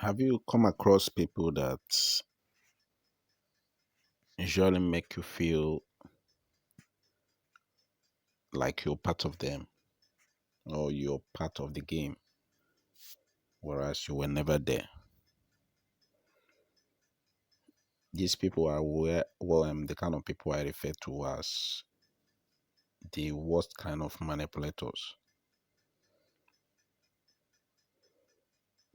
Have you come across people that usually make you feel like you're part of them or you're part of the game, whereas you were never there? These people are the kind of people I refer to as the worst kind of manipulators.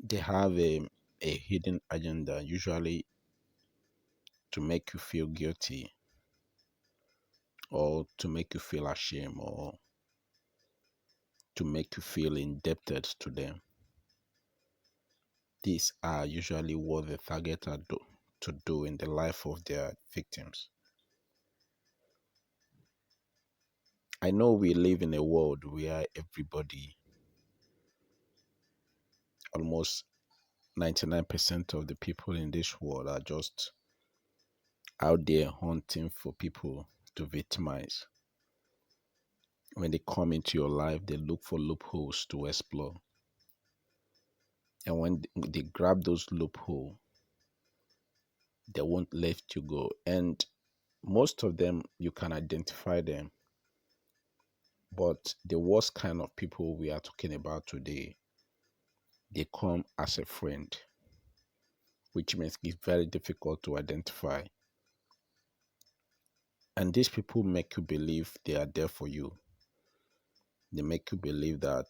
They have a hidden agenda, usually to make you feel guilty or to make you feel ashamed or to make you feel indebted to them. These are usually what the target are to do in the life of their victims. I know we live in a world where everybody, almost 99% of the people in this world, are just out there hunting for people to victimize. When they come into your life, they look for loopholes to explore. And when they grab those loopholes, they won't let you go. And most of them, you can identify them. But the worst kind of people we are talking about today, they come as a friend, which makes it very difficult to identify. And these people make you believe they are there for you. They make you believe that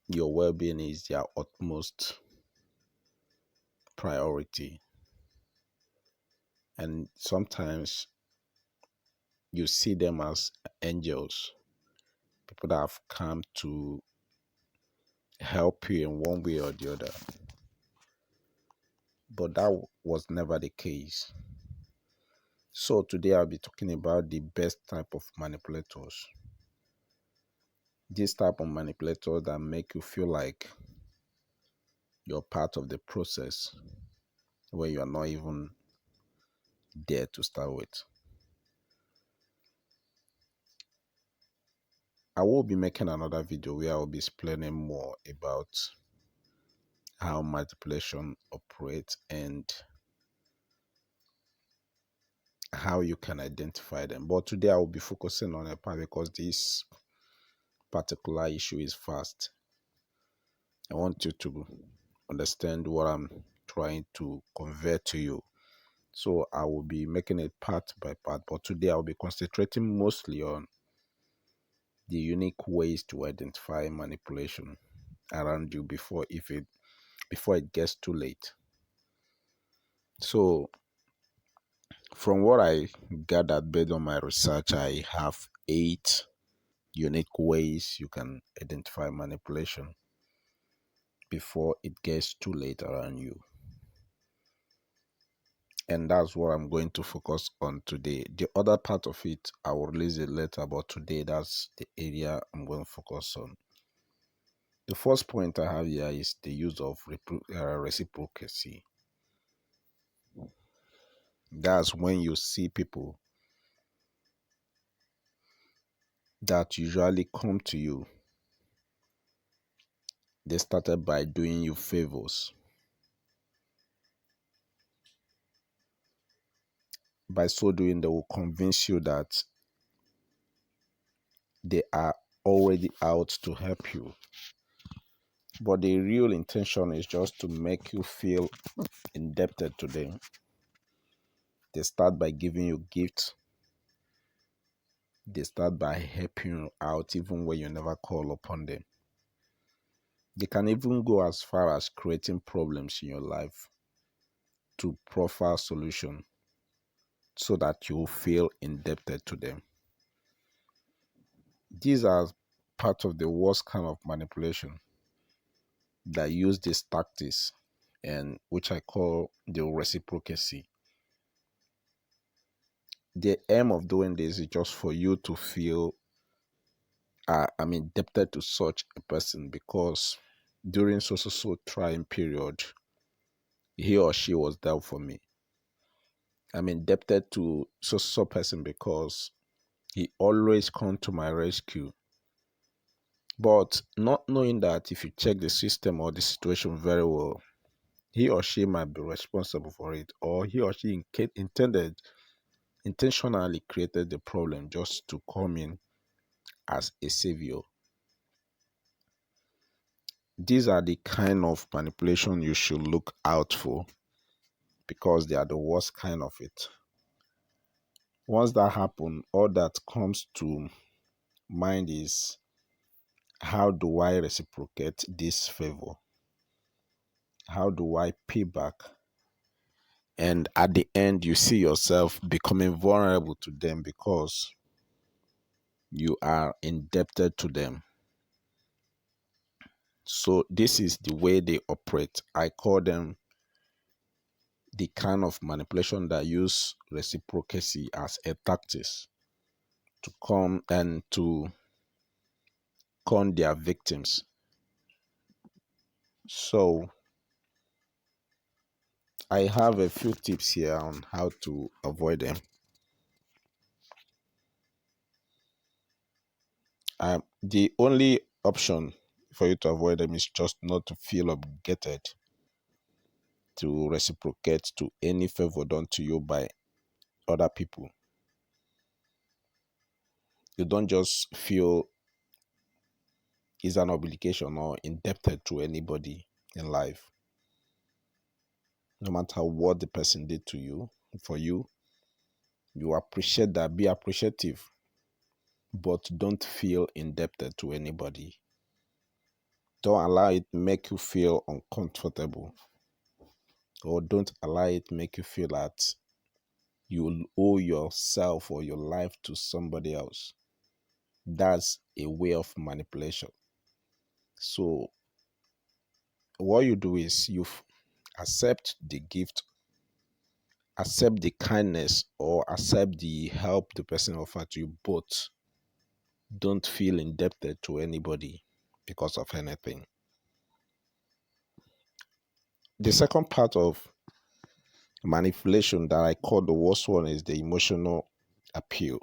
your well being is their utmost priority. And sometimes you see them as angels, people that have come to help you in one way or the other. But that was never the case. So today I'll be talking about the best type of manipulators. This type of manipulators that make you feel like you're part of the process where you're not even there to start with. I will be making another video where I'll be explaining more about how manipulation operates and how you can identify them. But today I will be focusing on a part because this particular issue is fast. I want you to understand what I'm trying to convey to you. So I will be making it part by part, but today I'll be concentrating mostly on the unique ways to identify manipulation around you before it gets too late. So from what I gathered based on my research, I have 8 unique ways you can identify manipulation before it gets too late around you. And that's what I'm going to focus on today. The other part of it, I will release it later, but today that's the area I'm going to focus on. The first point I have here is the use of reciprocity. That's when you see people that usually come to you. They started by doing you favors. By so doing, they will convince you that they are already out to help you. But the real intention is just to make you feel indebted to them. They start by giving you gifts. They start by helping you out even when you never call upon them. They can even go as far as creating problems in your life to proffer solution so that you feel indebted to them. These are part of the worst kind of manipulation that use these tactics, and which I call the reciprocity. The aim of doing this is just for you to feel I'm indebted to such a person because during so trying period, he or she was there for me. I'm indebted to so person because he always come to my rescue But not knowing that if you check the system or the situation very well, he or she might be responsible for it, or he or she intentionally created the problem just to come in as a savior. These are the kind of manipulation you should look out for because they are the worst kind of it. Once that happens, all that comes to mind is, how do I reciprocate this favor? How do I pay back? And at the end, you see yourself becoming vulnerable to them because you are indebted to them. So, this is the way they operate. I call them the kind of manipulation that use reciprocity as a tactic to come and to con their victims. So, I have a few tips here on how to avoid them. The only option for you to avoid them is just not to feel obligated to reciprocate to any favor done to you by other people. You don't just feel it's an obligation or indebted to anybody in life. No matter what the person did to you, for you, you appreciate that, be appreciative, but don't feel indebted to anybody. Don't allow it make you feel uncomfortable, or don't allow it make you feel that you owe yourself or your life to somebody else. That's a way of manipulation. So what you do is accept the gift, accept the kindness, or accept the help the person offered to you, but don't feel indebted to anybody because of anything. The second part of manipulation that I call the worst one is the emotional appeal.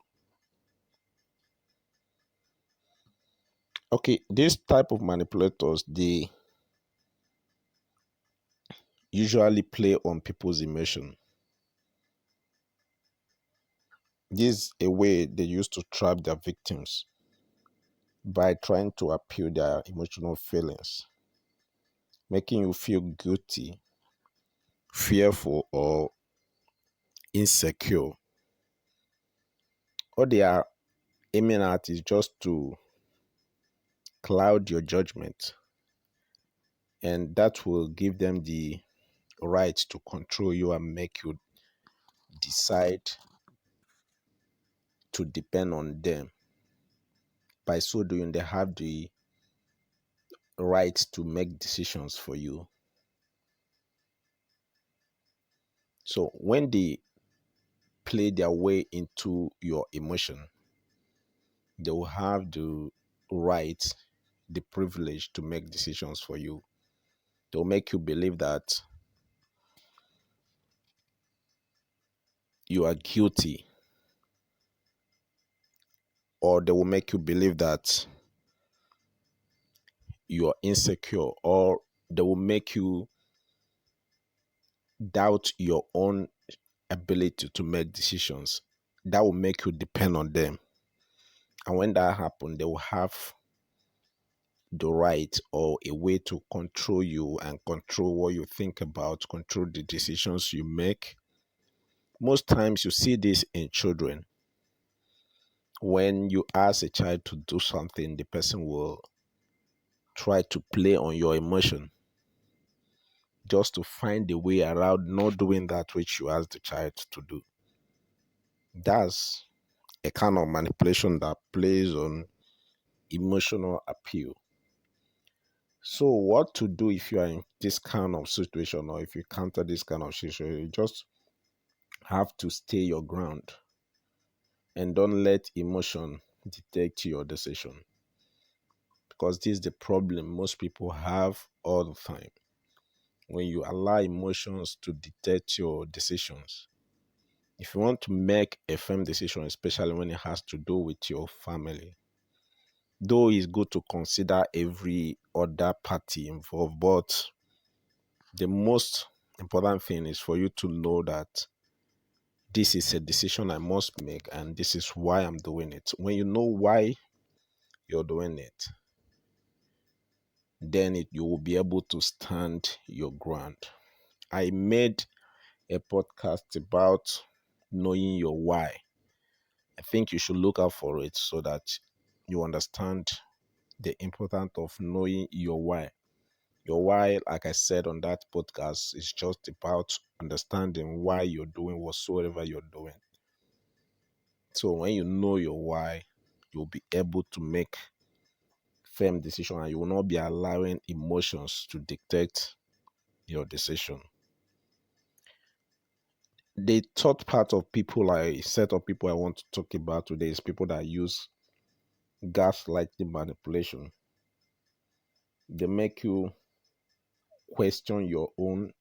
Okay, this type of manipulators, they usually play on people's emotion. This is a way they use to trap their victims by trying to appeal their emotional feelings, making you feel guilty, fearful, or insecure. All they are aiming at is just to cloud your judgment, and that will give them the right to control you and make you decide to depend on them. By so doing, they have the right to make decisions for you. So when they play their way into your emotion, they will have the right, the privilege to make decisions for you. They'll make you believe that you are guilty, or they will make you believe that you are insecure, or they will make you doubt your own ability to make decisions. That will make you depend on them. And when that happens, they will have the right or a way to control you and control what you think about, control the decisions you make. Most times you see this in children. When you ask a child to do something, the person will try to play on your emotion just to find a way around not doing that which you ask the child to do. That's a kind of manipulation that plays on emotional appeal. So, what to do if you are in this kind of situation, or if you counter this kind of situation? You just have to stay your ground and don't let emotion dictate your decision, because this is the problem most people have all the time. When you allow emotions to dictate your decisions, if you want to make a firm decision, especially when it has to do with your family, though it's good to consider every other party involved, but the most important thing is for you to know that this is a decision I must make and this is why I'm doing it. When you know why you're doing it, then you will be able to stand your ground. I made a podcast about knowing your why. I think you should look out for it so that you understand the importance of knowing your why. Your why, like I said on that podcast, is just about understanding why you're doing whatsoever you're doing. So when you know your why, you'll be able to make firm decision and you will not be allowing emotions to dictate your decision. The third part of people, set of people I want to talk about today is people that use gaslighting manipulation. They make you question your own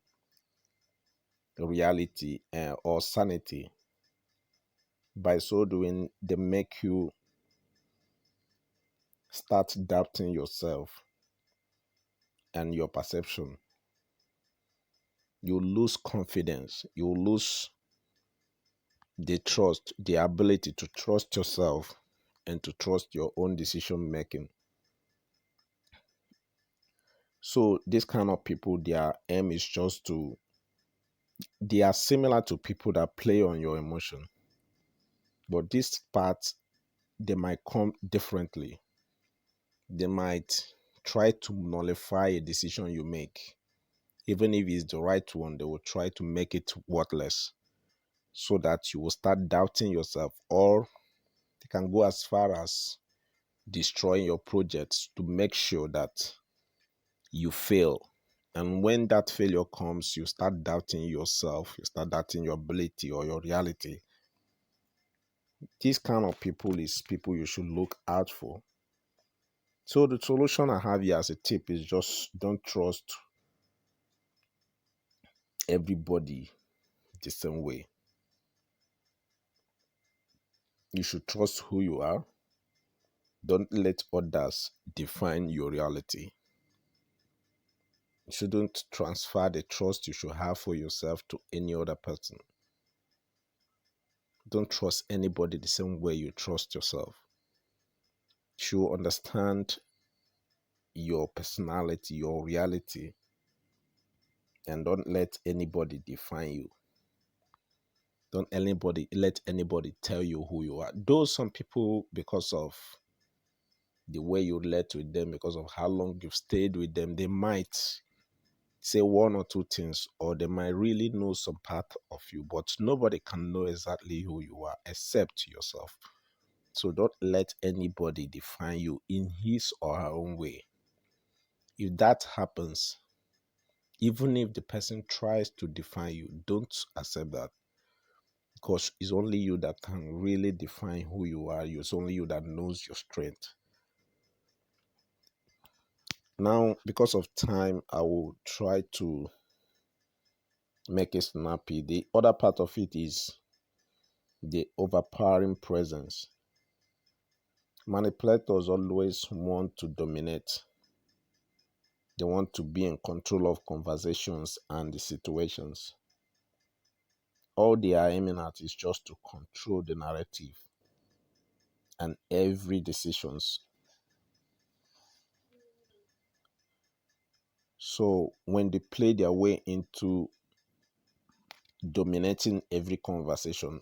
reality or sanity. By so doing, they make you start doubting yourself and your perception. You lose confidence. You lose the trust, the ability to trust yourself and to trust your own decision making. So this kind of people, their aim is just to, they are similar to people that play on your emotion. But this part, they might come differently. They might try to nullify a decision you make. Even if it's the right one, they will try to make it worthless so that you will start doubting yourself, or they can go as far as destroying your projects to make sure that you fail. And when that failure comes, you start doubting yourself, you start doubting your ability or your reality. This kind of people is people you should look out for. So the solution I have here as a tip is just don't trust everybody the same way. You should trust who you are. Don't let others define your reality. You shouldn't transfer the trust you should have for yourself to any other person. Don't trust anybody the same way you trust yourself. You should understand your personality, your reality, and don't let anybody define you. Don't let anybody tell you who you are. Though some people, because of the way you relate with them, because of how long you've stayed with them, they might say one or two things, or they might really know some part of you, but nobody can know exactly who you are except yourself. So don't let anybody define you in his or her own way. If that happens, even if the person tries to define you, don't accept that, because it's only you that can really define who you are. It's only you that knows your strength. Now, because of time, I will try to make it snappy. The other part of it is the overpowering presence. Manipulators always want to dominate. They want to be in control of conversations and the situations. All they are aiming at is just to control the narrative and every decisions. So when they play their way into dominating every conversation,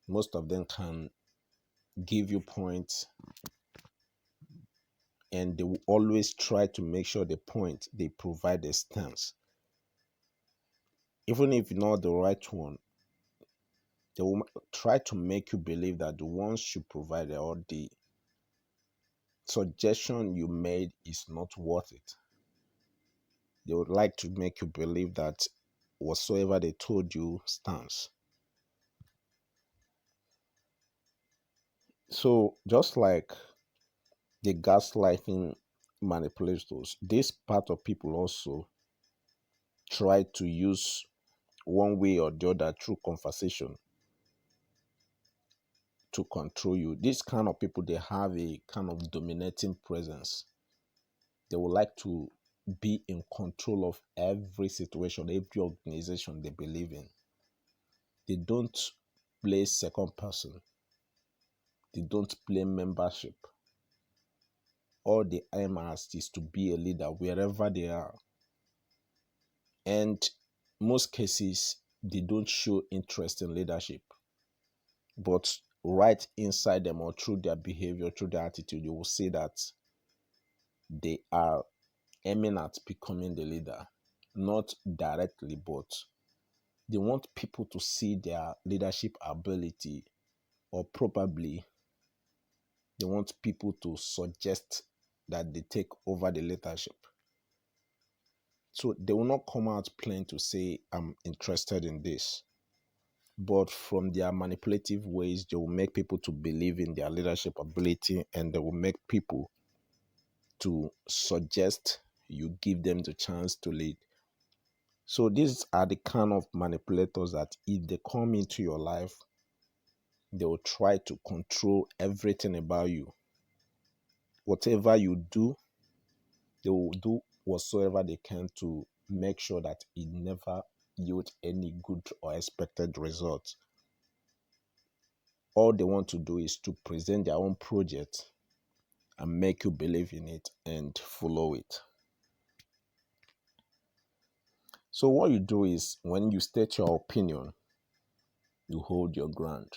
most of them can give you points, and they will always try to make sure the point they provide a stance. Even if not the right one, they will try to make you believe that the ones you provided or the suggestion you made is not worth it. They would like to make you believe that whatsoever they told you stands. So just like the gaslighting manipulators, this part of people also try to use one way or the other through conversation to control you. These kind of people, they have a kind of dominating presence. They would like to be in control of every situation, every organization they believe in. They don't play second person. They don't play membership. All they aim at is to be a leader wherever they are. And most cases, they don't show interest in leadership. But right inside them, or through their behavior, through their attitude, you will see that they are aiming at becoming the leader. Not directly, but they want people to see their leadership ability, or probably they want people to suggest that they take over the leadership. So they will not come out plain to say, I'm interested in this. But from their manipulative ways, they will make people to believe in their leadership ability, and they will make people to suggest you give them the chance to lead. So these are the kind of manipulators that if they come into your life, they will try to control everything about you. Whatever you do, they will do whatsoever they can to make sure that it never yields any good or expected results. All they want to do is to present their own project and make you believe in it and follow it. So what you do is, when you state your opinion, you hold your ground.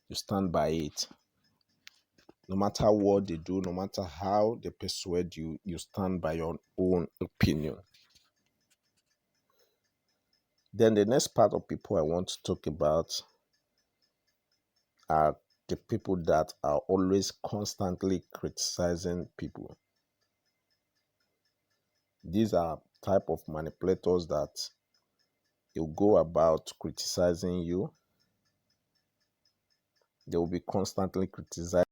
You stand by it. No matter what they do, no matter how they persuade you, you stand by your own opinion. Then the next part of people I want to talk about are the people that are always constantly criticizing people. These are type of manipulators that will go about criticizing you. They will be constantly criticizing